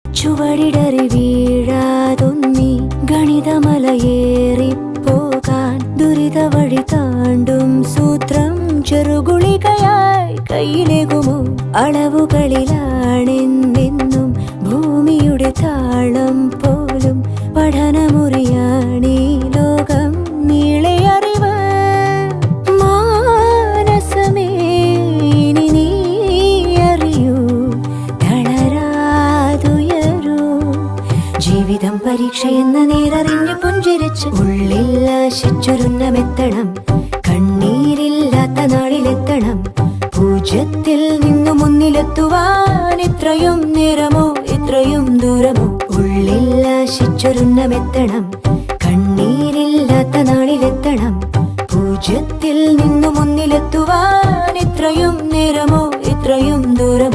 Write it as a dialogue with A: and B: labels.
A: ചുവടിടറി വീഴാതൊന്നി ഗണിതമലയേറിപ്പോകാൻ ദുരിത വഴി താണ്ടും സൂത്രം ചെറുകുളികയായി കയ്യിലേകുമോ? അളവുകളിലാണെന്നെന്നും ഭൂമിയുടെ താളം പോലും പഠനമുറിയാണീ ലോകം നീളെ അറിവ്. മാനസമേ ഇനി നീ അറിയൂ, തളരാതുയരൂ. ജീവിതം പരീക്ഷയെന്ന നേരറിഞ്ഞു പുഞ്ചിരിച്ച് ഉള്ളിൽ ആശിച്ചൊരുന്നമെത്തണം. കണ്ണീരില്ലാത്ത നാളിലെത്തണം. പൂജ്യത്തിൽ നിന്നു മുന്നിലെത്തുവാൻ ഇത്രയും നേരമോ ഇത്രയും ദൂരമോ? ഉള്ളിൽ ആശിച്ചൊരുന്നമെത്തണം. കണ്ണീരില്ലാത്ത നാളിലെത്തണം. പൂജ്യത്തിൽ നിന്നു മുന്നിലെത്തുവാൻ ഇത്രയും നേരമോ ഇത്രയും ദൂരമോ?